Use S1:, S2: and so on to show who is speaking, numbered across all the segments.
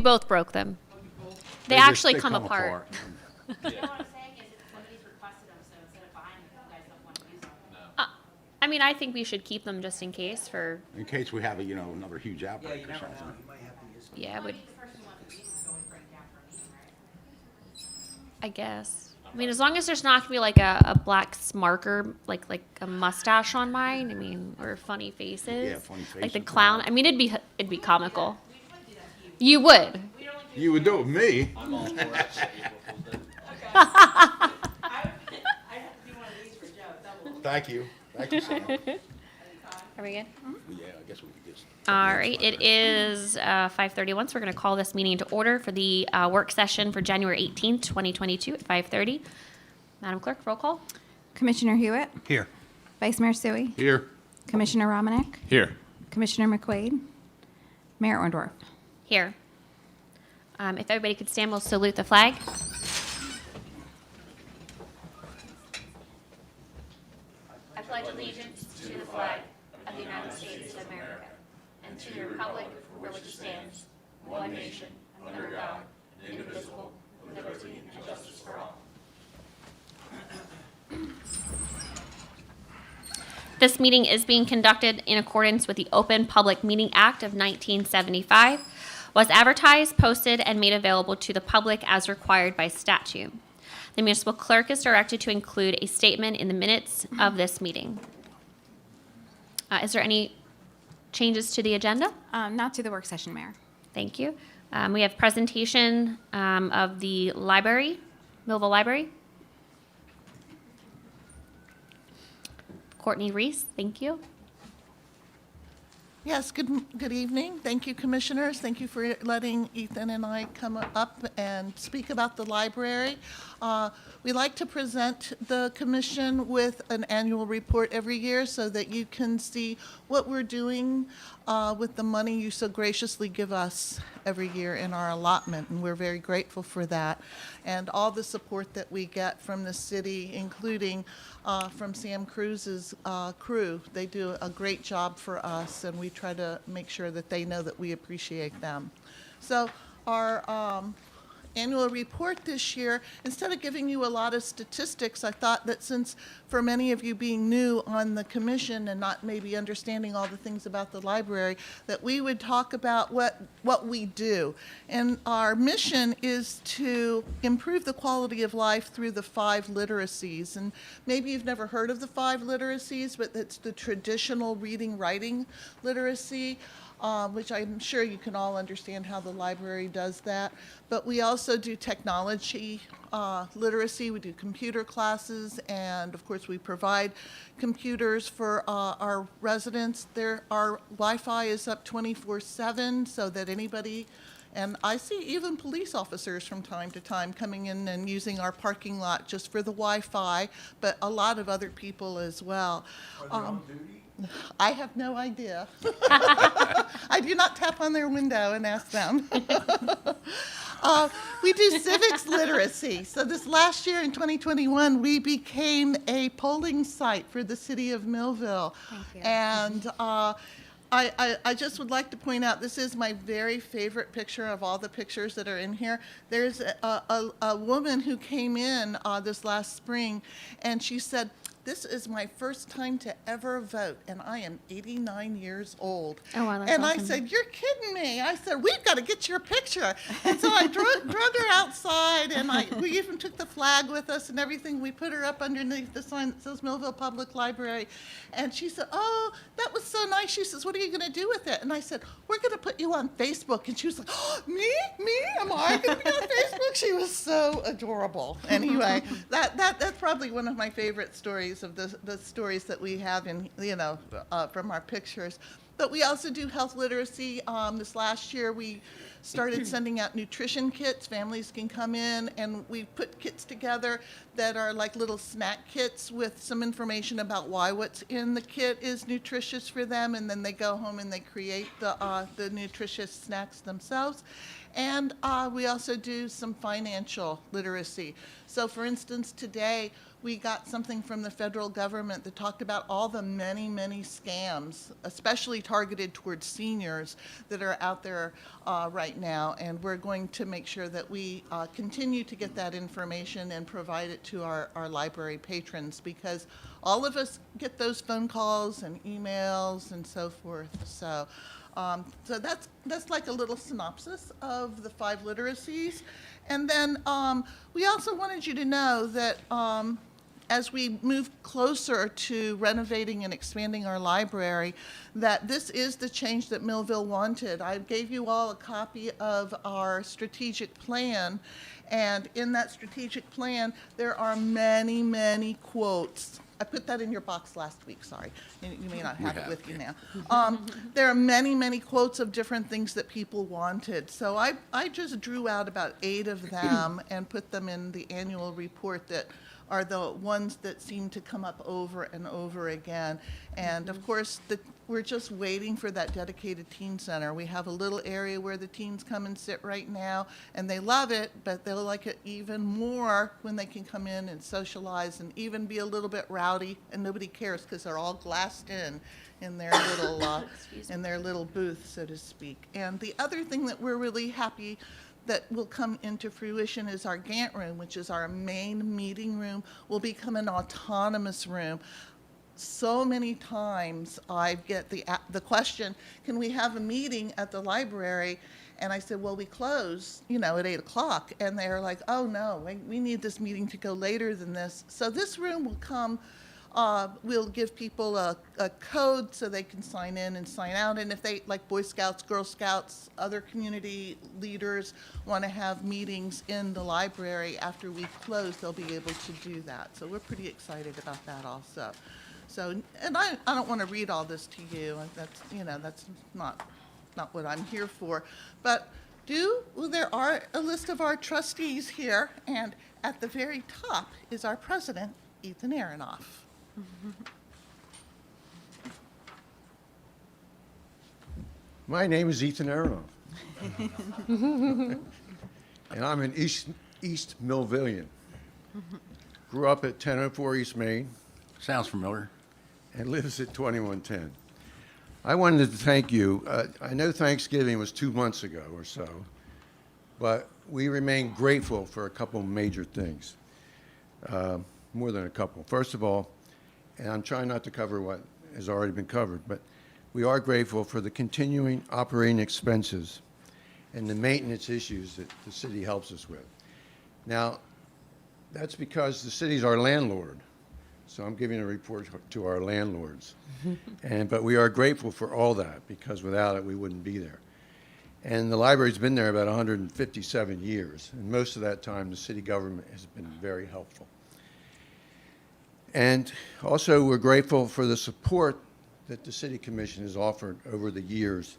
S1: both broke them. They
S2: just-
S1: actually
S2: they
S1: come apart.
S3: You know what I'm saying is somebody's requested them, so instead of buying them, you guys don't want to use them.
S1: I mean, I think we should keep them just in case for,
S2: In case we have a, another huge
S4: Yeah,
S2: outbreak
S4: you
S2: or
S4: never know,
S2: something.
S4: you might have to use them.
S1: yeah, would,
S3: The person who wants to read them is always bring down for a meeting, right?
S1: I guess. I mean, as long as there's not gonna be like a black marker, like a mustache on mine. I mean, or funny faces.
S2: Yeah, funny
S1: Like the
S2: faces.
S1: clown. I mean, it'd be comical. You would.
S2: You would do it with me.
S5: I'm all for it.
S3: I'd have to do one of these for Joe, double.
S2: Thank you. Thank you, Sam.
S1: Are we good?
S2: Yeah, I guess we could just.
S1: All right. It is 5:31, so we're going to call this meeting to order for the work session for January 18th, 2022 at 5:30. Madam Clerk, roll call.
S6: Commissioner Hewitt,
S2: Here.
S6: Vice Mayor Suey,
S2: Here.
S6: Commissioner Romanek,
S5: Here.
S6: Commissioner McQuaid, Mayor Orndorff.
S1: Here. If everybody could stand, we'll salute the flag. I pledge allegiance to the flag of the United States of America and to the republic for which it stands, one nation, under God, indivisible, with liberty and justice for all. This meeting is being conducted in accordance with the Open Public Meeting Act of 1975, was advertised, posted, and made available to the public as required by statute. The municipal clerk is directed to include a statement in the minutes of this meeting. Is there any changes to the agenda?
S6: Not to the work session, Mayor.
S1: Thank you. We have presentation of the library, Millville Library. Courtney Reese, thank you.
S7: Yes, good evening. Thank you, Commissioners. Thank you for letting Ethan and I come up and speak about the library. We like to present the Commission with an annual report every year so that you can see what we're doing with the money you so graciously give us every year in our allotment, and we're very grateful for that. And all the support that we get from the city, including from Sam Cruz's crew. They do a great job for us, and we try to make sure that they know that we appreciate them. So our annual report this year, instead of giving you a lot of statistics, I thought that since for many of you being new on the commission and not maybe understanding all the things about the library, that we would talk about what we do. And our mission is to improve the quality of life through the 5 literacies. And maybe you've never heard of the 5 literacies, but it's the traditional reading, writing literacy, which I'm sure you can all understand how the library does that. But we also do technology literacy. We do computer classes, and of course we provide computers for our residents. Our Wi-Fi is up 24/7 so that anybody, and I see even police officers from time to time coming in and using our parking lot just for the Wi-Fi, but a lot of other people as well.
S4: Are they on duty?
S7: I have no idea. I do not tap on their window and ask them. We do civics literacy. So this last year in 2021, we became a polling site for the city of Millville.
S6: Thank you.
S7: And I just would like to point out, this is my very favorite picture of all the pictures that are in here. There's a woman who came in this last spring, and she said, "This is my first time to ever vote, and I am 89 years old."
S1: Oh, wow, that's
S7: and I
S1: awesome.
S7: said, "You're kidding me." I said, "We've got to get your picture." And so I drug her outside, and we even took the flag with us and everything. We put her up underneath the sign that says Millville Public Library. And she said, "Oh, that was so nice." She says, "What are you going to do with it?" And I said, "We're going to put you on Facebook." And she was like, "Oh, me? Am I going to be on Facebook?" She was so adorable. Anyway, that's probably one of my favorite stories of the stories that we have in, from our pictures. But we also do health literacy. This last year, we started sending out nutrition kits. Families can come in, and we put kits together that are like little snack kits with some information about why what's in the kit is nutritious for them, and then they go home and they create the nutritious snacks themselves. And we also do some financial literacy. So for instance, today we got something from the federal government that talked about all the many, many scams, especially targeted towards seniors, that are out there right now. And we're going to make sure that we continue to get that information and provide it to our library patrons, because all of us get those phone calls and emails and so forth. So that's like a little synopsis of the 5 literacies. And then we also wanted you to know that as we move closer to renovating and expanding our library, that this is the change that Millville wanted. I gave you all a copy of our strategic plan, and in that strategic plan, there are many, many quotes. I put that in your box last week, sorry. You may not have it with you now. There are many, many quotes of different things that people wanted. So I just drew out about 8 of them and put them in the annual report that are the ones that seem to come up over and over again. And of course, we're just waiting for that dedicated teen center. We have a little area where the teens come and sit right now, and they love it, but they'll like it even more when they can come in and socialize and even be a little bit rowdy, and nobody cares because they're all glassed in their little booth, so to speak. And the other thing that we're really happy that will come into fruition is our Gantt room, which is our main meeting room, will become an autonomous room. So many times I get the question, can we have a meeting at the library? And I said, well, we close, at 8 o'clock. And they're like, oh no, we need this meeting to go later than this. So this room will come. We'll give people a code so they can sign in and sign out. And if they, like Boy Scouts, Girl Scouts, other community leaders, want to have meetings in the library after we close, they'll be able to do that. So we're pretty excited about that also. So, and I don't want to read all this to you. That's not what I'm here for. But there are a list of our trustees here, and at the very top is our president, Ethan Aronoff.
S5: My name is Ethan Aronoff. And I'm an East Millvillian. Grew up at 1004 East Main
S2: Sounds familiar.
S5: and lives at 2110. I wanted to thank you. I know Thanksgiving was 2 months ago or so, but we remain grateful for a couple major things. More than a couple. First of all, and I'm trying not to cover what has already been covered, but we are grateful for the continuing operating expenses and the maintenance issues that the city helps us with. Now, that's because the city's our landlord, so I'm giving a report to our landlords. But we are grateful for all that, because without it, we wouldn't be there. And the library's been there about 157 years, and most of that time, the city government has been very helpful. And also, we're grateful for the support that the City Commission has offered over the years,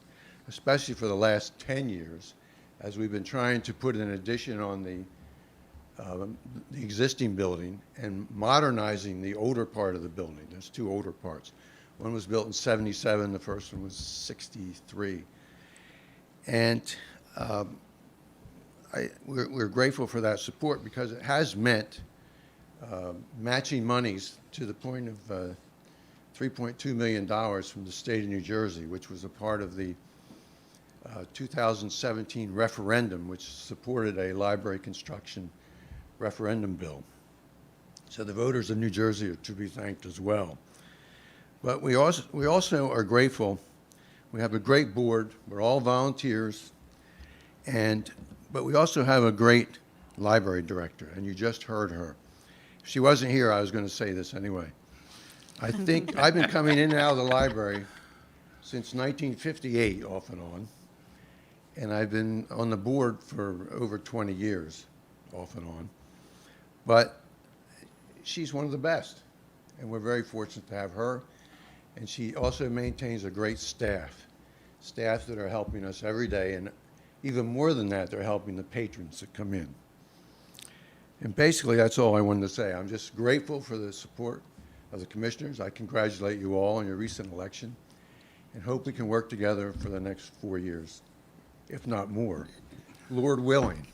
S5: especially for the last 10 years, as we've been trying to put an addition on the existing building and modernizing the older part of the building. There's 2 older parts. One was built in 77, the first one was 63. And we're grateful for that support, because it has meant matching monies to the point of $3.2 million from the state of New Jersey, which was a part of the 2017 referendum, which supported a library construction referendum bill. So the voters of New Jersey are to be thanked as well. But we also are grateful. We have a great board. We're all volunteers. But we also have a great library director, and you just heard her. If she wasn't here, I was going to say this anyway. I think I've been coming in and out of the library since 1958, off and on. And I've been on the board for over 20 years, off and on. But she's one of the best, and we're very fortunate to have her. And she also maintains a great staff that are helping us every day. And even more than that, they're helping the patrons that come in. And basically, that's all I wanted to say. I'm just grateful for the support of the commissioners. I congratulate you all on your recent election, and hope we can work together for the next 4 years, if not more. Lord willing.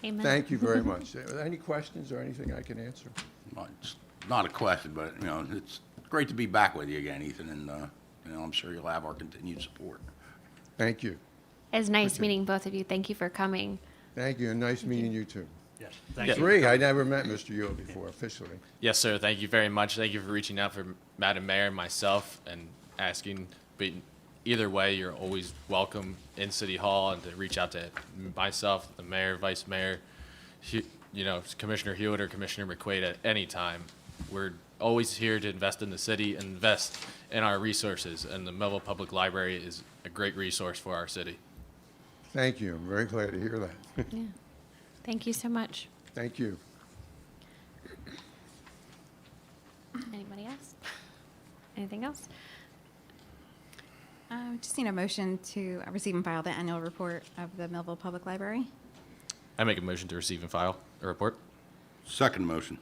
S1: Amen.
S5: Thank you very much. Any questions or anything I can answer?
S2: Well, it's not a question, but, it's great to be back with you again, Ethan, and, I'm sure you'll have our continued support.
S5: Thank you.
S1: It's nice meeting both of you. Thank you for coming.
S5: Thank you, and nice meeting you too.
S2: Yes.
S8: Thank you.
S5: Three, I never met Mr. Yule before officially.
S8: Yes, sir. Thank you very much. Thank you for reaching out for Madam Mayor and myself and asking. But either way, you're always welcome in City Hall, and to reach out to myself, the mayor, vice mayor, Commissioner Hewitt or Commissioner McQuaid at any time. We're always here to invest in the city and invest in our resources, and the Millville Public Library is a great resource for our city.
S5: Thank you. I'm very glad to hear that.
S1: Yeah. Thank you so much.
S5: Thank you.
S1: Anybody else? Anything else?
S6: Just need a motion to receive and file the annual report of the Millville Public Library.
S8: I make a motion to receive and file a report.
S2: Second motion.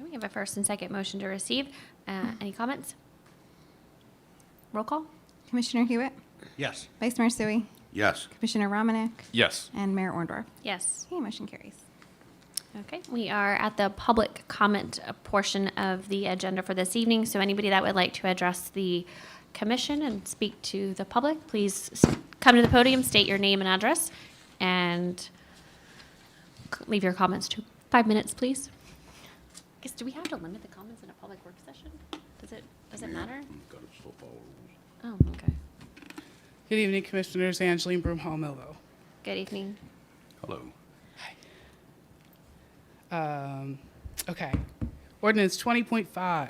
S1: We have a first and second motion to receive. Any comments? Roll call?
S6: Commissioner Hewitt,
S2: Yes.
S6: Vice Mayor Sui,
S2: Yes.
S6: Commissioner Romanek,
S8: Yes.
S6: and Mayor Orndorff.
S1: Yes.
S6: Okay, motion carries.
S1: Okay, we are at the public comment portion of the agenda for this evening. So anybody that would like to address the commission and speak to the public, please come to the podium, state your name and address, and leave your comments to 5 minutes, please. I guess, do we have to limit the comments in a public work session? Does it matter?
S2: Gotta still follow rules.
S1: Oh, okay.
S9: Good evening, Commissioners. Angeline Broomhall, Millville.
S1: Good evening.
S2: Hello.
S9: Okay. Ordinance 20.5.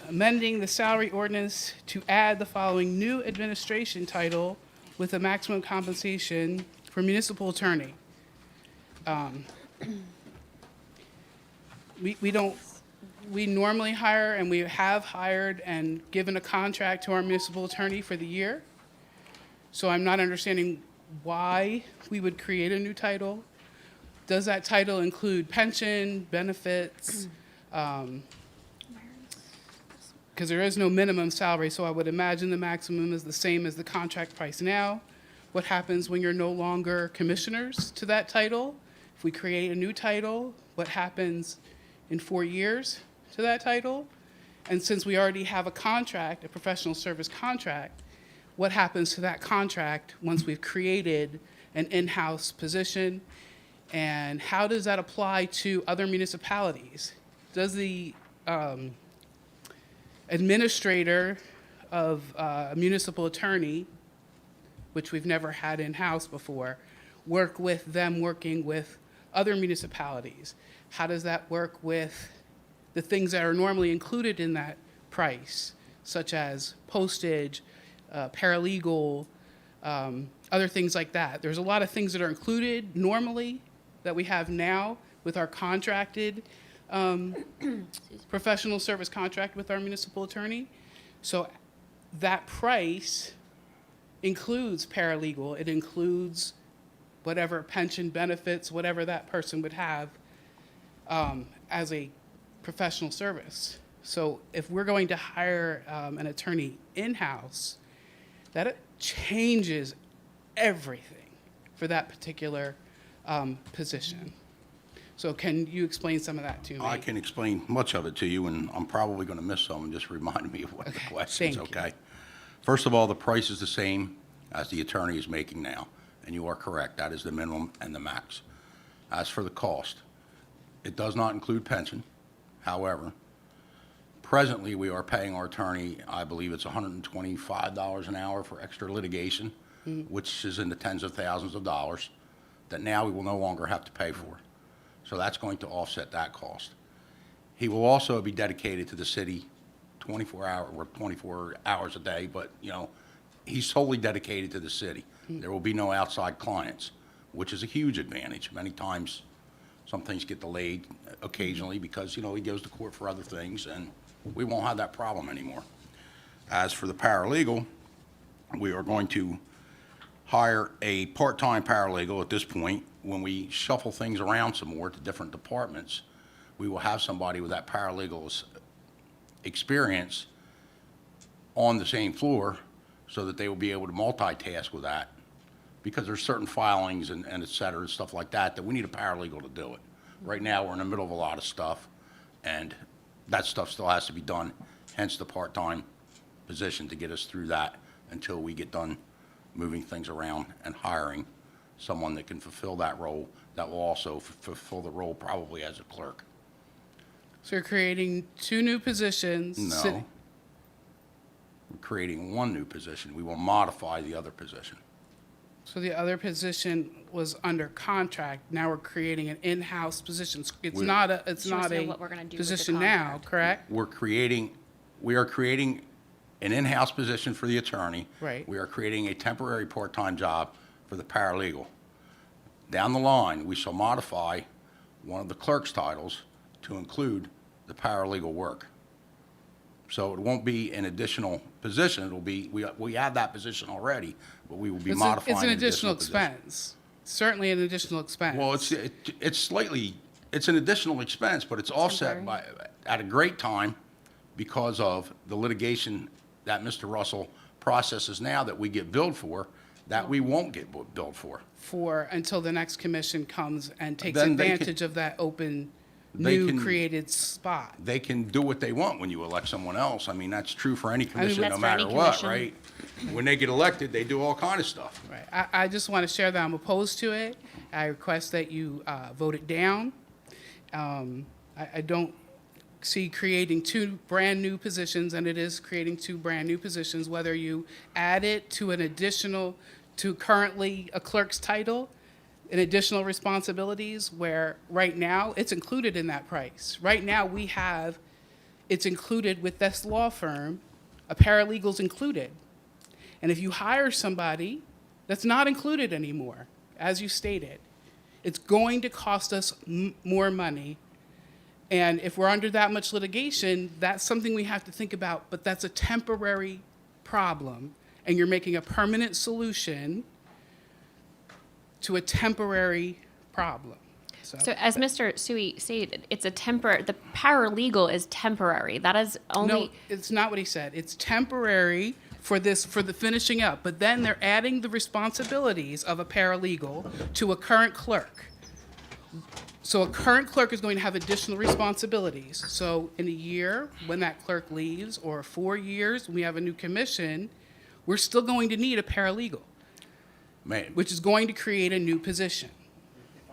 S9: Amending the salary ordinance to add the following new administration title with a maximum compensation for municipal attorney. We normally hire, and we have hired and given a contract to our municipal attorney for the year. So I'm not understanding why we would create a new title. Does that title include pension, benefits? Because there is no minimum salary, so I would imagine the maximum is the same as the contract price now. What happens when you're no longer commissioners to that title? If we create a new title, what happens in 4 years to that title? And since we already have a contract, a professional service contract, what happens to that contract once we've created an in-house position? And how does that apply to other municipalities? Does the administrator of a municipal attorney, which we've never had in-house before, work with them working with other municipalities? How does that work with the things that are normally included in that price, such as postage, paralegal, other things like that? There's a lot of things that are included normally that we have now with our contracted professional service contract with our municipal attorney. So that price includes paralegal. It includes whatever pension benefits, whatever that person would have as a professional service. So if we're going to hire an attorney in-house, that changes everything for that particular position. So can you explain some of that to me?
S2: I can explain much of it to you, and I'm probably going to miss some, and just remind me of what the question is,
S9: thank you.
S2: okay? First of all, the price is the same as the attorney is making now, and you are correct. That is the minimum and the max. As for the cost, it does not include pension. However, presently, we are paying our attorney, I believe it's $125 an hour for extra litigation, which is in the tens of thousands of dollars, that now we will no longer have to pay for. So that's going to offset that cost. He will also be dedicated to the city 24 hours a day, but, he's solely dedicated to the city. There will be no outside clients, which is a huge advantage. Many times, some things get delayed occasionally because, he goes to court for other things, and we won't have that problem anymore. As for the paralegal, we are going to hire a part-time paralegal at this point. When we shuffle things around some more to different departments, we will have somebody with that paralegal's experience on the same floor so that they will be able to multitask with that. because there's certain filings and et cetera, and stuff like that, that we need a paralegal to do it. Right now, we're in the middle of a lot of stuff, and that stuff still has to be done, hence the part-time position to get us through that until we get done moving things around and hiring someone that can fulfill that role, that will also fulfill the role probably as a clerk.
S9: So you're creating 2 new positions.
S2: No. We're creating 1 new position. We will modify the other position.
S9: So the other position was under contract. Now we're creating an in-house position. It's
S2: We-
S9: not
S1: She wants
S9: a
S1: to know what we're gonna do with the
S9: position now,
S1: contract.
S9: correct?
S2: We are creating an in-house position for the attorney.
S9: Right.
S2: We are creating a temporary part-time job for the paralegal. Down the line, we shall modify one of the clerk's titles to include the paralegal work. So it won't be an additional position, it'll be, we have that position already, but we will be modifying
S9: It's an
S2: an
S9: additional
S2: position.
S9: expense. Certainly an additional expense.
S2: Well, it's slightly, it's an additional expense, but it's offset by, at a great time because of the litigation that Mr. Russell processes now that we get billed for, that we won't get billed for.
S9: Until the next commission comes and takes
S2: Then they can-
S9: advantage of that open,
S2: They
S9: new
S2: can-
S9: created spot.
S2: They can do what they want when you elect someone else. I mean, that's true for any commission,
S1: that's
S2: no
S1: for any
S2: matter what,
S1: commission.
S2: right? When they get elected, they do all kind of stuff.
S9: Right. I just want to share that I'm opposed to it. I request that you vote it down. I don't see creating 2 brand-new positions, and it is creating 2 brand-new positions, whether you add it to an additional, to currently a clerk's title, and additional responsibilities, where right now, it's included in that price. Right now, it's included with this law firm, a paralegal's included. And if you hire somebody, that's not included anymore, as you stated. It's going to cost us more money. And if we're under that much litigation, that's something we have to think about, but that's a temporary problem. And you're making a permanent solution to a temporary problem.
S1: So as Mr. Sui stated, it's the paralegal is temporary. That is only.
S9: No, it's not what he said. It's temporary for the finishing up, but then they're adding the responsibilities of a paralegal to a current clerk. So a current clerk is going to have additional responsibilities. So in a year, when that clerk leaves, or 4 years, when we have a new commission, we're still going to need a paralegal, which is going to create a new position.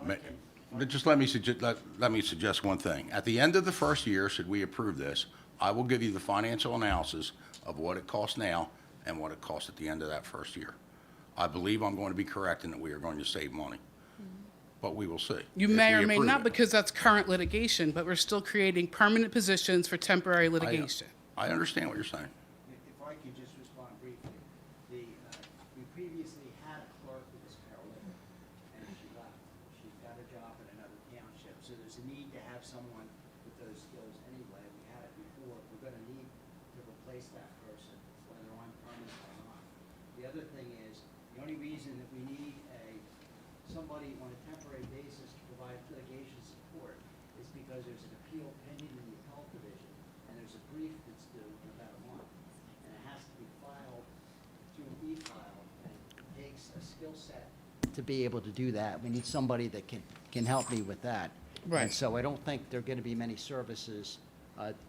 S2: But just let me suggest one thing. At the end of the first year, should we approve this, I will give you the financial analysis of what it costs now and what it costs at the end of that first year. I believe I'm going to be correct in that we are going to save money, but we will see.
S9: You
S2: if
S9: may
S2: we
S9: or may
S2: approve
S9: not,
S2: it.
S9: because that's current litigation, but we're still creating permanent positions for temporary litigation.
S2: I understand what you're saying.
S4: If I could just respond briefly, we previously had a clerk who was paralegal, and she left. She got a job in another township, so there's a need to have someone with those skills anyway. We had it before. We're gonna need to replace that person, whether I'm permanent or not. The other thing is, the only reason that we need somebody on a temporary basis to provide litigation support is because there's an appeal pending in the appellate division, and there's a brief that's due in about a month, and it has to be filed through an e-file, and it takes a skill set to be able to do that. We need somebody that can help me with that.
S9: Right.
S4: And so I don't think there are going to be many services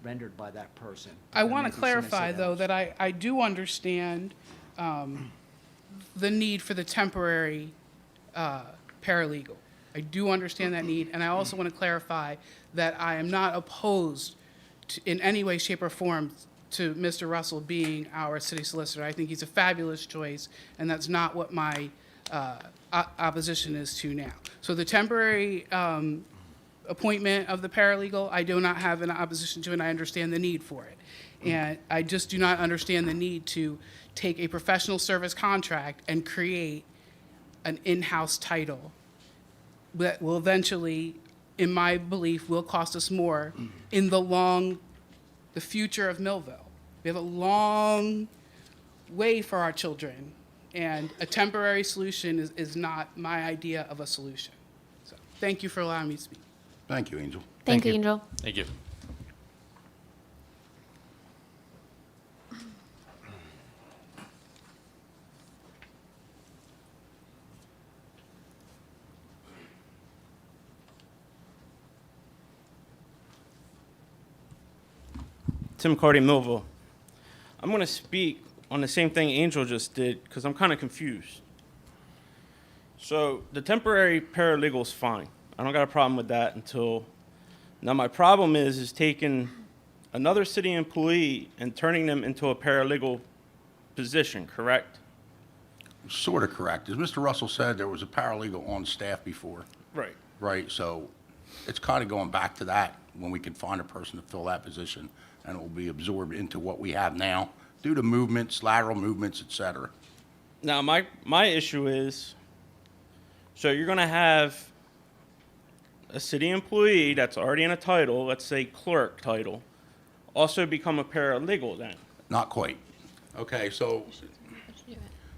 S4: rendered by that person.
S9: I
S4: And
S9: want to
S4: maybe
S9: clarify,
S4: solicit
S9: though,
S4: else.
S9: that I do understand the need for the temporary paralegal. I do understand that need, and I also want to clarify that I am not opposed in any way, shape, or form to Mr. Russell being our city solicitor. I think he's a fabulous choice, and that's not what my opposition is to now. So the temporary appointment of the paralegal, I do not have an opposition to, and I understand the need for it. And I just do not understand the need to take a professional service contract and create an in-house title that will eventually, in my belief, will cost us more in the future of Millville. We have a long way for our children, and a temporary solution is not my idea of a solution. So, thank you for allowing me to speak.
S2: Thank you, Angel.
S1: Thank you, Angel.
S8: Thank you.
S10: Tim Carty, Millville. I'm going to speak on the same thing Angel just did because I'm kind of confused. So the temporary paralegal is fine. I don't got a problem with that until now. My problem is taking another city employee and turning them into a paralegal position, correct?
S2: Sort of correct. As Mr. Russell said, there was a paralegal on staff before,
S10: Right.
S2: right? So it's kind of going back to that when we can find a person to fill that position, and it will be absorbed into what we have now due to movements, lateral movements, et cetera.
S10: Now, my issue is, so you're going to have a city employee that's already in a title, let's say clerk title, also become a paralegal then?
S2: Not quite. Okay, so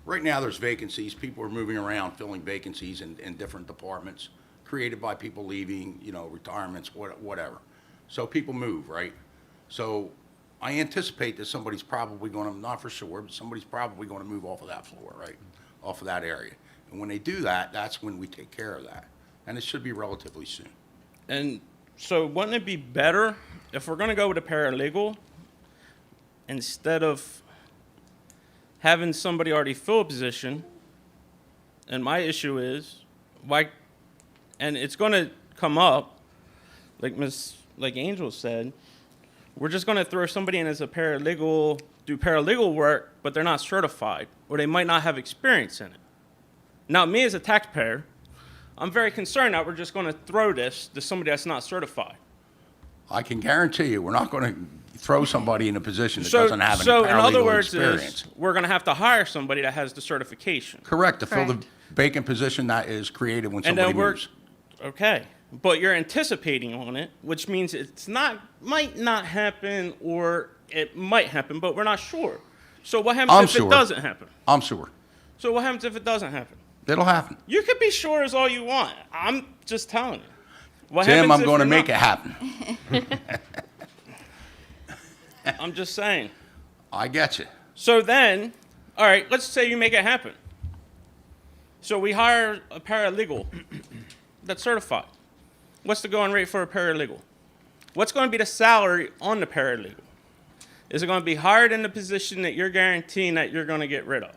S2: right now there's vacancies. People are moving around, filling vacancies in different departments, created by people leaving, retirements, whatever. So people move, right? So I anticipate that somebody's probably going to, not for sure, but somebody's probably going to move off of that floor, right? Off of that area. And when they do that, that's when we take care of that. And it should be relatively soon.
S10: And so wouldn't it be better if we're going to go with a paralegal, instead of having somebody already fill a position? And my issue is, why, and it's going to come up, like Angel said, we're just going to throw somebody in as a paralegal, do paralegal work, but they're not certified, or they might not have experience in it. Now, me as a taxpayer, I'm very concerned that we're just going to throw this to somebody that's not certified.
S2: I can guarantee you, we're not going to throw somebody in a position that doesn't have any
S10: So in other
S2: paralegal
S10: words,
S2: experience.
S10: we're going to have to hire somebody that has the certification.
S2: Correct, to fill the
S6: Correct.
S2: vacant position that is created when
S10: And
S2: somebody
S10: then we're,
S2: moves.
S10: okay, but you're anticipating on it, which means it's not, might not happen, or it might happen, but we're not sure. So what happens
S2: I'm
S10: if
S2: sure.
S10: it doesn't happen?
S2: I'm sure.
S10: So what happens if it doesn't happen?
S2: It'll happen.
S10: You could be sure as all you want. I'm just telling you. What
S2: Tim,
S10: happens
S2: I'm
S10: if
S2: going to
S10: you're
S2: make it
S10: not?
S2: happen.
S10: I'm just saying.
S2: I get you.
S10: So then, all right, let's say you make it happen. So we hire a paralegal that's certified. What's the going rate for a paralegal? What's going to be the salary on the paralegal? Is it going to be higher than the position that you're guaranteeing that you're going to get rid of,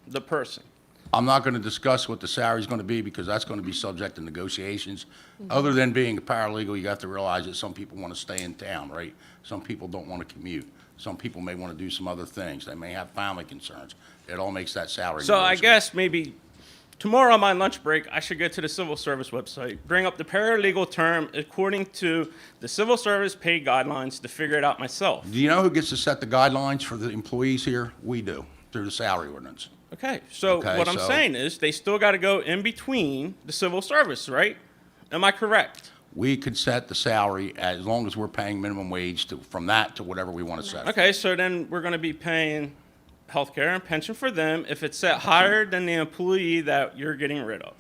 S10: the person?
S2: I'm not going to discuss what the salary's going to be because that's going to be subject to negotiations. Other than being a paralegal, you have to realize that some people want to stay in town, right? Some people don't want to commute. Some people may want to do some other things. They may have family concerns. It all makes that salary.
S10: So I
S2: negotiable.
S10: guess maybe tomorrow on my lunch break, I should go to the civil service website, bring up the paralegal term according to the civil service pay guidelines to figure it out myself.
S2: Do you know who gets to set the guidelines for the employees here? We do, through the salary ordinance.
S10: Okay, so
S2: Okay,
S10: what I'm
S2: so-
S10: saying is they still got to go in between the civil service, right? Am I correct?
S2: We could set the salary as long as we're paying minimum wage from that to whatever we want to set.
S10: Okay, so then we're going to be paying health care and pension for them if it's set higher than the employee that you're getting rid of.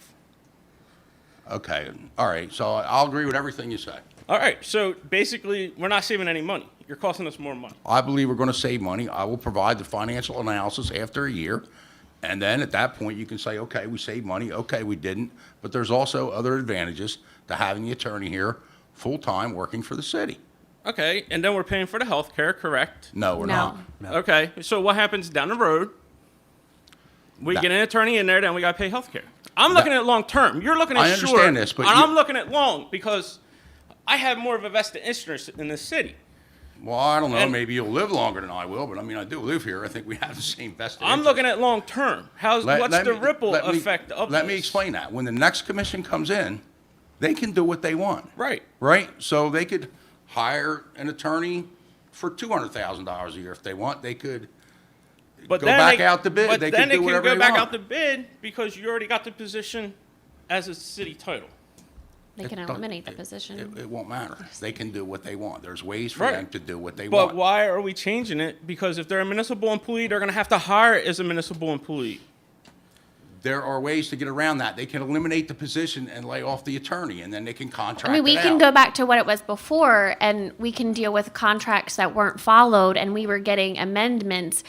S2: Okay, all right, so I'll agree with everything you say.
S10: All right, so basically, we're not saving any money. You're costing us more money.
S2: I believe we're going to save money. I will provide the financial analysis after a year. And then at that point, you can say, okay, we saved money, okay, we didn't. But there's also other advantages to having the attorney here full-time working for the city.
S10: Okay, and then we're paying for the health care, correct?
S2: No, we're
S1: No.
S2: not.
S10: Okay, so what happens down the road? We get an attorney in there, then we got to pay health care. I'm looking at long term. You're looking at
S2: I
S10: short.
S2: understand this, but
S10: and
S2: you-
S10: I'm looking at long because I have more of a vested interest in this city.
S2: Well, I don't know,
S10: And-
S2: maybe you'll live longer than I will, but I mean, I do live here. I think we have the same vested
S10: I'm
S2: interest.
S10: looking at long term. What's the ripple effect of
S2: Let me
S10: this?
S2: explain that. When the next commission comes in, they can do what they want.
S10: Right.
S2: Right? So they could hire an attorney for $200,000 a year if they want. They could
S10: But
S2: go
S10: then
S2: back
S10: they,
S2: out to bid.
S10: But
S2: They
S10: then
S2: could do
S10: they
S2: whatever
S10: can go
S2: they
S10: back
S2: want.
S10: out to bid because you already got the position as a city title.
S1: They can
S2: It don't-
S1: eliminate the
S2: it-
S1: position.
S2: It won't matter. They can do what they want. There's ways for
S10: Right.
S2: them to do what they
S10: But
S2: want.
S10: why are we changing it? Because if they're a municipal employee, they're going to have to hire as a municipal employee.
S2: There are ways to get around that. They can eliminate the position and lay off the attorney, and then they can contract
S1: I mean, we
S2: it
S1: can
S2: out.
S1: go back to what it was before, and we can deal with contracts that weren't followed, and we were getting amendments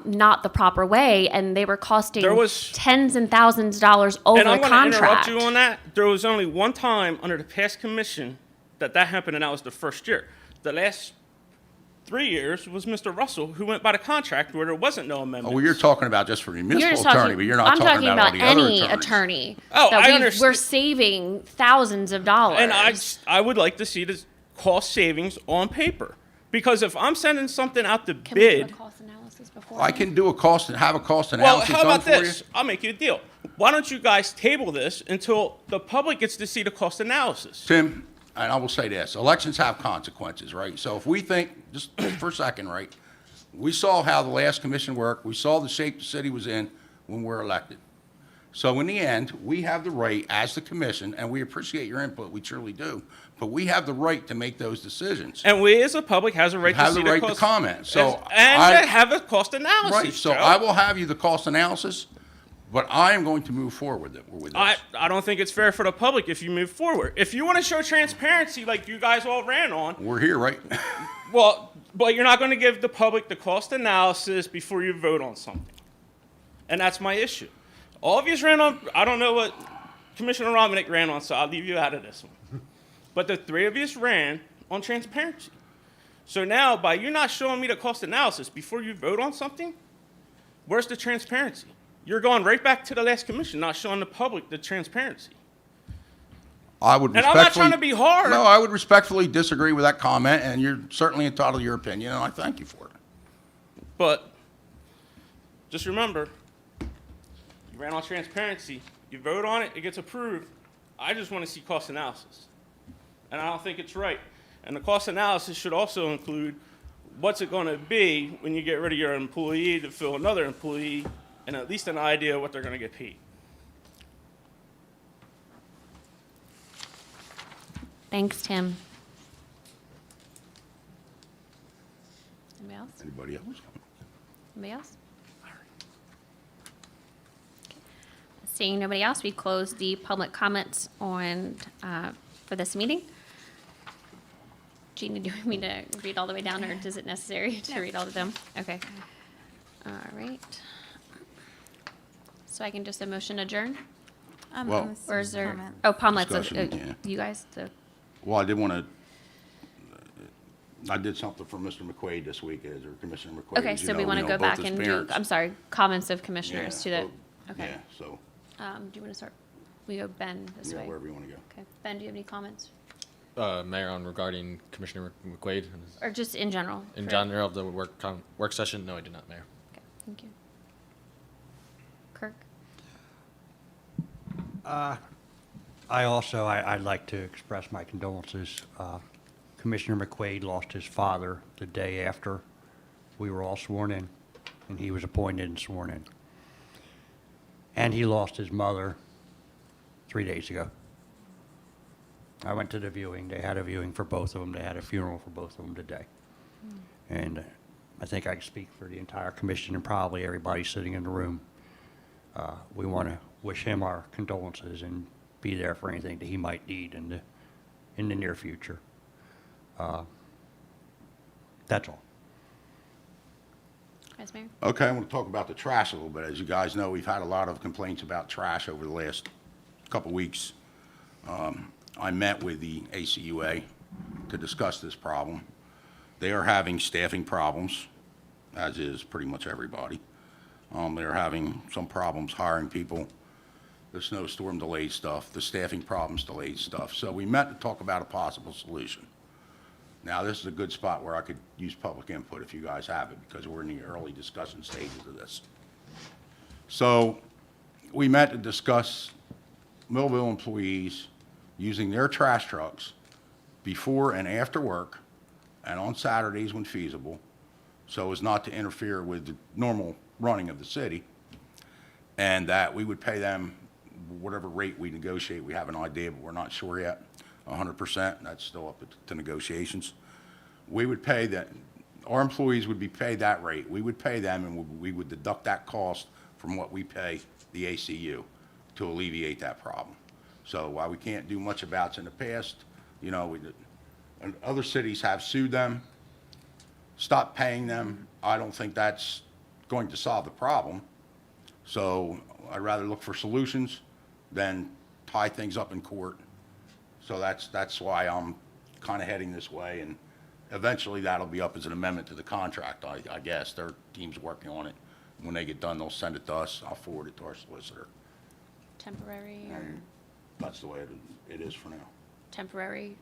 S1: not the proper way, and they were costing
S10: There was-
S1: tens and thousands of dollars over
S10: And
S1: the
S10: I'm going to interrupt
S1: contract.
S10: you on that. There was only one time under the past commission that happened, and that was the first year. The last 3 years was Mr. Russell, who went by the contract where there wasn't no amendment.
S2: Oh, well, you're talking about just for the
S1: You're
S2: municipal
S1: just
S2: attorney,
S1: talking,
S2: but you're not
S1: I'm
S2: talking
S1: talking
S2: about all
S1: about
S2: the other
S1: any
S2: attorneys.
S1: attorney.
S10: Oh,
S1: that
S10: I
S1: we're
S10: understand.
S1: saving thousands of dollars.
S10: And I would like to see the cost savings on paper. Because if I'm sending something out to
S1: Can we do a
S10: bid,
S1: cost analysis before?
S2: I can do a cost, have a cost
S10: well,
S2: analysis
S10: how
S2: done
S10: about
S2: for you.
S10: this? I'll make you a deal. Why don't you guys table this until the public gets to see the cost analysis?
S2: Tim, and I will say this, elections have consequences, right? So if we think, just for a second, right, we saw how the last commission worked, we saw the shape the city was in when we were elected. So in the end, we have the right, as the commission, and we appreciate your input, we truly do, but we have the right to make those decisions.
S10: And we as a public has a right to
S2: Have
S10: see
S2: the right
S10: cost.
S2: to comment, so
S10: And
S2: I-
S10: to have a cost analysis,
S2: Right, so
S10: Joe.
S2: I will have you the cost analysis, but I am going to move forward with this.
S10: I don't think it's fair for the public if you move forward. If you want to show transparency like you guys all ran on,
S2: We're here, right?
S10: well, but you're not going to give the public the cost analysis before you vote on something. And that's my issue. All of you ran on, I don't know what Commissioner Romanick ran on, so I'll leave you out of this one. But the three of you ran on transparency. So now, by you not showing me the cost analysis before you vote on something, where's the transparency? You're going right back to the last commission, not showing the public the transparency.
S2: I would
S10: And I'm not
S2: respectfully.
S10: trying to be hard.
S2: No, I would respectfully disagree with that comment, and you're certainly entitled to your opinion, and I thank you for it.
S10: But just remember, you ran on transparency. You vote on it, it gets approved. I just want to see cost analysis. And I don't think it's right. And the cost analysis should also include what's it going to be when you get rid of your employee to fill another employee, and at least an idea of what they're going to get paid.
S1: Thanks, Tim. Anybody else?
S2: Anybody else?
S1: Anybody else? Okay. Seeing nobody else, we close the public comments on, for this meeting. Jeannie, do you want me to read all the way down, or is it necessary to read all of them? Okay. All right. So I can just a motion adjourn?
S2: Well-
S6: Unless
S1: Or is
S6: there's
S1: there,
S6: comment.
S1: oh, Palmet's,
S2: Discussion, yeah.
S1: you guys, the,
S2: Well, I did want to, I did something for Mr. McQuaid this week, or Commissioner McQuaid.
S1: okay,
S2: as you
S1: so we
S2: know,
S1: want to go
S2: both
S1: back
S2: his
S1: and do,
S2: parents.
S1: I'm sorry, comments of commissioners to
S2: Yeah,
S1: the,
S2: both-
S1: okay.
S2: Yeah, so,
S1: Do you want to start? We go Ben this
S2: yeah,
S1: way.
S2: wherever you want to go.
S1: Okay. Ben, do you have any comments?
S8: Mayor, on regarding Commissioner McQuaid,
S1: Or just in general?
S8: in
S1: for-
S8: general of the work session, no, I did not, Mayor.
S1: Okay, thank you. Kirk?
S11: I'd like to express my condolences. Commissioner McQuaid lost his father the day after we were all sworn in, and he was appointed and sworn in. And he lost his mother 3 days ago. I went to the viewing. They had a viewing for both of them. They had a funeral for both of them today. And I think I can speak for the entire commission and probably everybody sitting in the room. We want to wish him our condolences and be there for anything that he might need in the near future. That's all.
S1: Vice Mayor?
S2: Okay, I want to talk about the trash a little bit. As you guys know, we've had a lot of complaints about trash over the last couple weeks. I met with the ACUA to discuss this problem. They are having staffing problems, as is pretty much everybody. They're having some problems hiring people. The snowstorm delayed stuff. The staffing problems delayed stuff. So we met to talk about a possible solution. Now, this is a good spot where I could use public input if you guys have it, because we're in the early discussion stages of this. So we met to discuss Millville employees using their trash trucks before and after work and on Saturdays when feasible, so as not to interfere with the normal running of the city, and that we would pay them whatever rate we negotiate. We have an idea, but we're not sure yet, 100%. That's still up to negotiations. We would pay that, our employees would be paid that rate. We would pay them, and we would deduct that cost from what we pay the ACU to alleviate that problem. So while we can't do much about it in the past, you know, and other cities have sued them, stopped paying them. I don't think that's going to solve the problem. So I'd rather look for solutions than tie things up in court. So that's why I'm kind of heading this way, and eventually that'll be up as an amendment to the contract, I guess. Their team's working on it. When they get done, they'll send it to us. I'll forward it to our solicitor.
S1: Temporary or
S2: And that's the way it is for now.
S1: temporary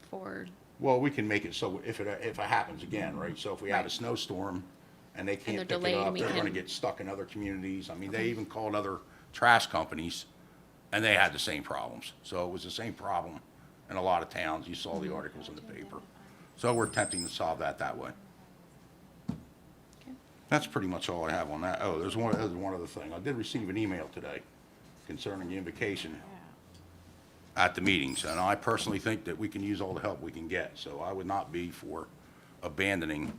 S1: for,
S2: Well, we can make it so if it happens again, right? So if we have a
S1: Right.
S2: snowstorm and they can't
S1: they're
S2: pick it
S1: delayed,
S2: up,
S1: we
S2: they're gonna
S1: can-
S2: get stuck in other communities. I mean, they even called other trash companies and they had the same problems. So it was the same problem in a lot of towns. You saw the articles in the paper. So we're attempting to solve that way. That's pretty much all I have on that. Oh, there's one other thing. I did receive an email today concerning the invocation at the meetings, and I personally think that we can use all the help we can get, so I would not be for abandoning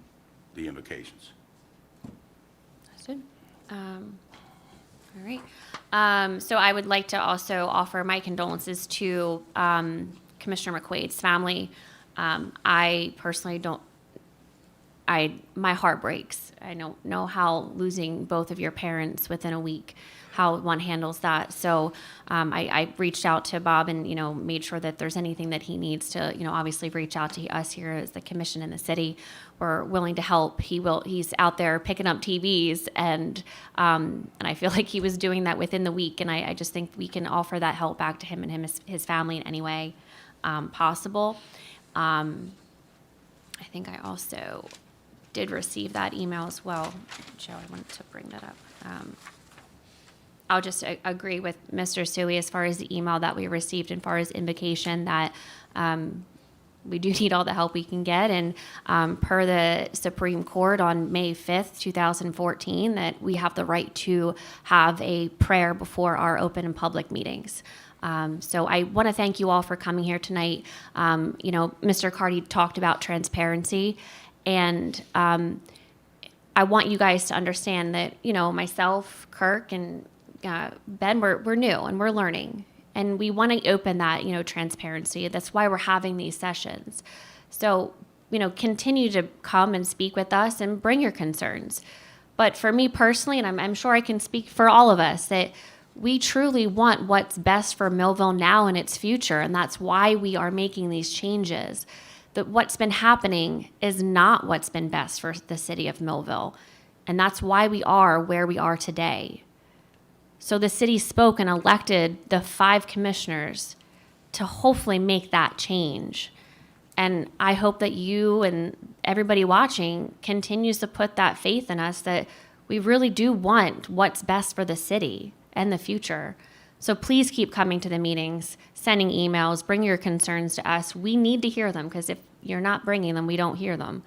S2: the invocations.
S1: that's good. All right. So I would like to also offer my condolences to Commissioner McQuaid's family. I personally my heart breaks. I don't know how losing both of your parents within a week, how one handles that. So I reached out to Bob and, made sure that there's anything that he needs to, obviously reach out to us here as the commission in the city. We're willing to help. He's out there picking up TVs and I feel like he was doing that within the week. And I just think we can offer that help back to him and his family in any way possible. I think I also did receive that email as well. Joe, I wanted to bring that up. I'll just agree with Mr. Suey as far as the email that we received and far as invocation that we do need all the help we can get. And per the Supreme Court on May 5th, 2014, that we have the right to have a prayer before our open and public meetings. So I want to thank you all for coming here tonight. Mr. Carty talked about transparency, and I want you guys to understand that, myself, Kirk, and Ben, we're new and we're learning, and we want to open that, transparency. That's why we're having these sessions. So, continue to come and speak with us and bring your concerns. But for me personally, and I'm sure I can speak for all of us, that we truly want what's best for Millville now and its future, and that's why we are making these changes. That what's been happening is not what's been best for the city of Millville, and that's why we are where we are today. So the city spoke and elected the 5 commissioners to hopefully make that change. And I hope that you and everybody watching continues to put that faith in us that we really do want what's best for the city and the future. So please keep coming to the meetings, sending emails, bring your concerns to us. We need to hear them, because if you're not bringing them, we don't hear them.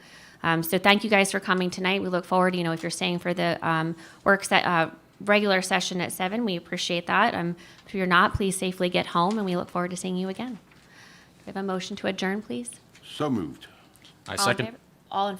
S1: So thank you guys for coming tonight. We look forward, if you're staying for the regular session at 7, we appreciate that. If you're not, please safely get home, and we look forward to seeing you again. Do we have a motion to adjourn, please?
S2: So moved.
S8: I
S1: All in
S8: second.
S1: favor? All in